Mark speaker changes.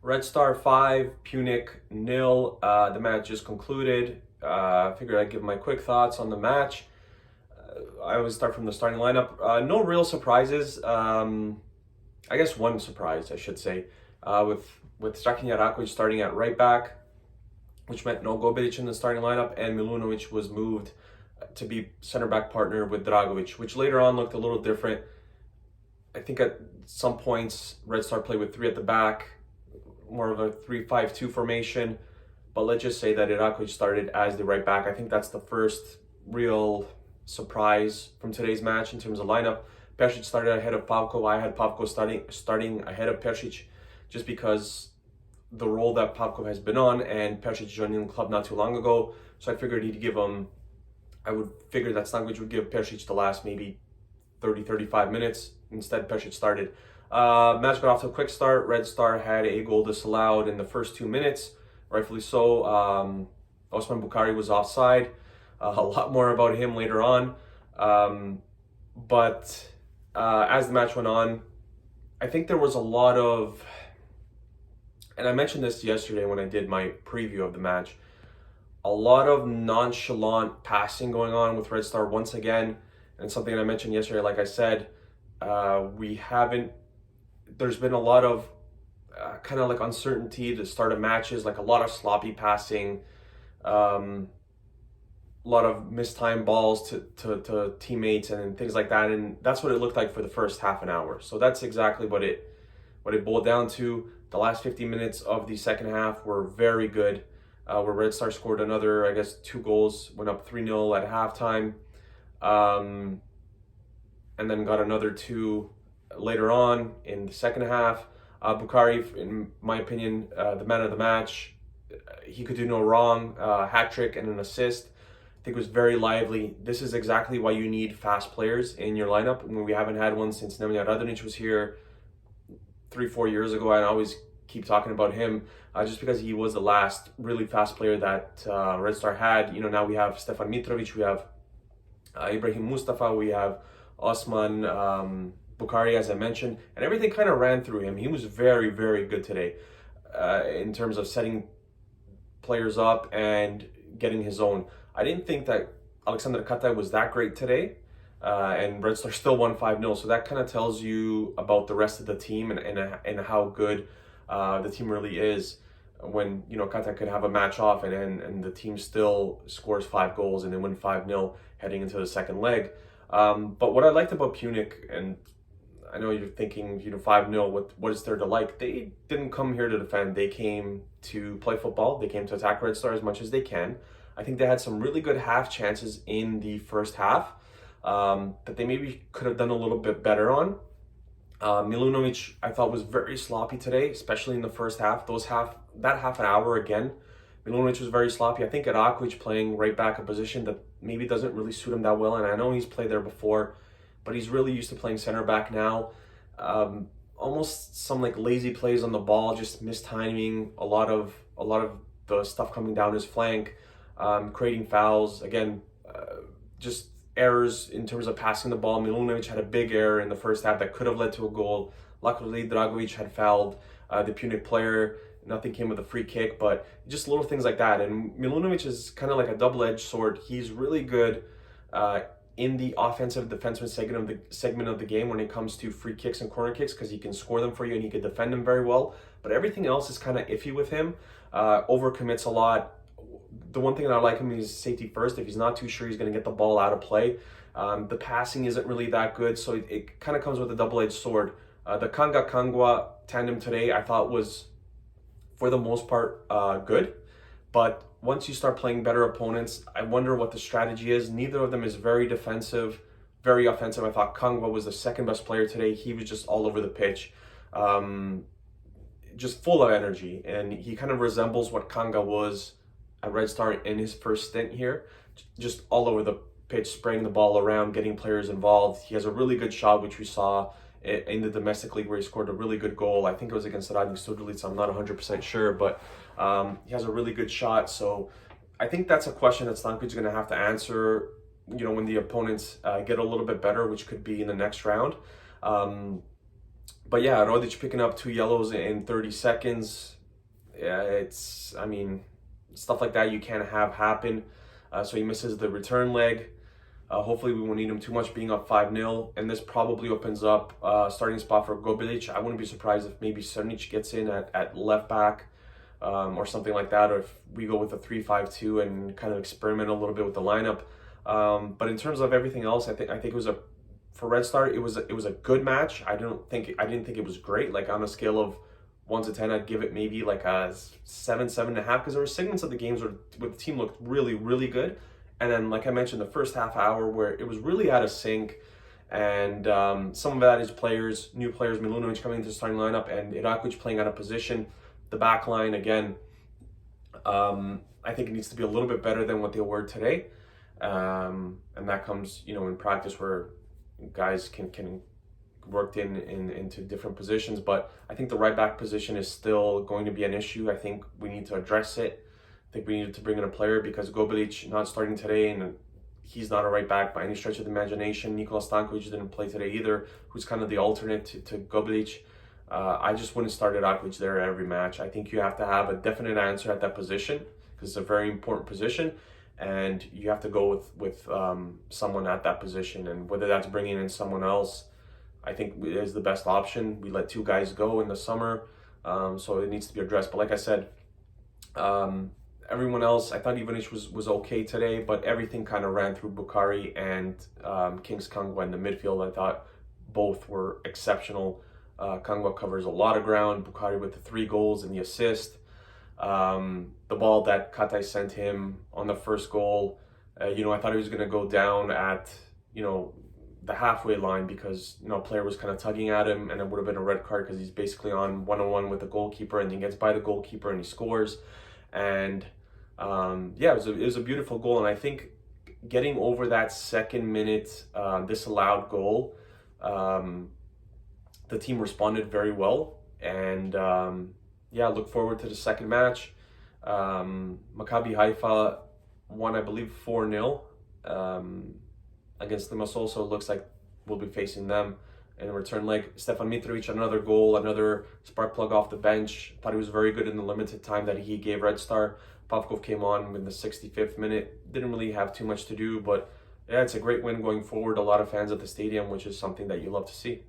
Speaker 1: Red Star 5, Pyunik 0. The match just concluded. I figured I'd give my quick thoughts on the match. I always start from the starting lineup. No real surprises. I guess one surprise, I should say, with Strahinja Rakovic starting at right back, which meant no Gobilic in the starting lineup, and Milunovic was moved to be center back partner with Dragovic, which later on looked a little different. I think at some points Red Star played with three at the back, more of a 3-5-2 formation, but let's just say that Irakovic started as the right back. I think that's the first real surprise from today's match in terms of lineup. Persic started ahead of Pavkov. I had Pavkov starting ahead of Persic just because the role that Pavkov has been on, and Persic joining the club not too long ago. So I figured he'd give him, I would figure that Stankovic would give Persic the last maybe 30-35 minutes. Instead, Persic started. Match got off to a quick start. Red Star had a goal disallowed in the first 2 minutes, rightfully so. Osman Bukhari was offside. A lot more about him later on. But as the match went on, I think there was a lot of, and I mentioned this yesterday when I did my preview of the match, a lot of nonchalant passing going on with Red Star once again. And something I mentioned yesterday, like I said, there's been a lot of kind of like uncertainty to start of matches, like a lot of sloppy passing, a lot of mistimed balls to teammates and things like that. And that's what it looked like for the first half an hour. So that's exactly what it boiled down to. The last 50 minutes of the second half were very good, where Red Star scored another, I guess, 2 goals, went up 3-0 at halftime, and then got another 2 later on in the second half. Bukhari, in my opinion, the man of the match. He could do no wrong. Hat trick and an assist. I think it was very lively. This is exactly why you need fast players in your lineup. I mean, we haven't had one since Nemanja Radonic was here 3-4 years ago. I always keep talking about him just because he was the last really fast player that Red Star had. You know, now we have Stefan Mitrovic, we have Ibrahim Mustafa, we have Osman Bukhari, as I mentioned, and everything kind of ran through him. He was very, very good today in terms of setting players up and getting his own. I didn't think that Alexander Katai was that great today, and Red Star still won 5-0. So that kind of tells you about the rest of the team and how good the team really is when, you know, Katai could have a match off and the team still scores 5 goals and they win 5-0 heading into the second leg. But what I liked about Pyunik, and I know you're thinking, you know, 5-0, what is there to like? They didn't come here to defend. They came to play football. They came to attack Red Star as much as they can. I think they had some really good half chances in the first half that they maybe could have done a little bit better on. Milunovic, I thought, was very sloppy today, especially in the first half. That half an hour again, Milunovic was very sloppy. I think Irakovic playing right back, a position that maybe doesn't really suit him that well, and I know he's played there before, but he's really used to playing center back now. Almost some like lazy plays on the ball, just mistiming a lot of the stuff coming down his flank, creating fouls. Again, just errors in terms of passing the ball. Milunovic had a big error in the first half that could have led to a goal. Luckily, Dragovic had fouled the Pyunik player. Nothing came with a free kick, but just little things like that. And Milunovic is kind of like a double-edged sword. He's really good in the offensive defensive segment of the game when it comes to free kicks and corner kicks, because he can score them for you and he can defend them very well. But everything else is kind of iffy with him. Overcommits a lot. The one thing that I like him is safety first. If he's not too sure he's going to get the ball out of play. The passing isn't really that good, so it kind of comes with a double-edged sword. The Kanga-Kangwa tandem today I thought was, for the most part, good. But once you start playing better opponents, I wonder what the strategy is. Neither of them is very defensive, very offensive. I thought Kangwa was the second best player today. He was just all over the pitch, just full of energy. And he kind of resembles what Kanga was at Red Star in his first stint here. Just all over the pitch, spraying the ball around, getting players involved. He has a really good shot, which we saw in the domestic league where he scored a really good goal. I think it was against Radnik Studelica. I'm not 100% sure, but he has a really good shot. So I think that's a question that Stankovic is going to have to answer, you know, when the opponents get a little bit better, which could be in the next round. But yeah, Rodic picking up 2 yellows in 30 seconds. Yeah, I mean, stuff like that you can't have happen. So he misses the return leg. Hopefully we won't need him too much being up 5-0. And this probably opens up starting spot for Gobilic. I wouldn't be surprised if maybe Cernic gets in at left back or something like that. Or if we go with a 3-5-2 and kind of experiment a little bit with the lineup. But in terms of everything else, I think it was for Red Star, it was a good match. I didn't think it was great. Like on a scale of 1 to 10, I'd give it maybe like a 7.5, because there were segments of the games where the team looked really, really good. And then, like I mentioned, the first half hour where it was really out of sync. And some of that is new players, Milunovic coming into the starting lineup and Irakovic playing out of position. The back line, again, I think it needs to be a little bit better than what they were today. And that comes, in practice where guys can worked into different positions. But I think the right back position is still going to be an issue. I think we need to address it. I think we needed to bring in a player because Gobilic not starting today, and he's not a right back by any stretch of the imagination. Nikola Stankovic didn't play today either, who's kind of the alternate to Gobilic. I just wouldn't start Irakovic there every match. I think you have to have a definite answer at that position because it's a very important position, and you have to go with someone at that position. And whether that's bringing in someone else, I think is the best option. We let 2 guys go in the summer, so it needs to be addressed. But like I said, everyone else, I thought Ivanic was okay today, but everything kind of ran through Bukhari and Kings Kangwa in the midfield. I thought both were exceptional. Kangwa covers a lot of ground. Bukhari with the 3 goals and the assist. The ball that Katai sent him on the first goal, I thought he was going to go down at, the halfway line because, a player was kind of tugging at him, and it would have been a red card because he's basically on one-on-one with the goalkeeper, and he gets by the goalkeeper and he scores. And it was a beautiful goal. And I think getting over that second minute disallowed goal, the team responded very well. And look forward to the second match. Maccabi Haifa won, I believe, 4-0 against Limassol, so it looks like we'll be facing them in a return leg. Stefan Mitrovic, another goal, another spark plug off the bench. Thought he was very good in the limited time that he gave Red Star. Pavkov came on in the 65th minute. Didn't really have too much to do, but yeah, it's a great win going forward. A lot of fans at the stadium, which is something that you love to see.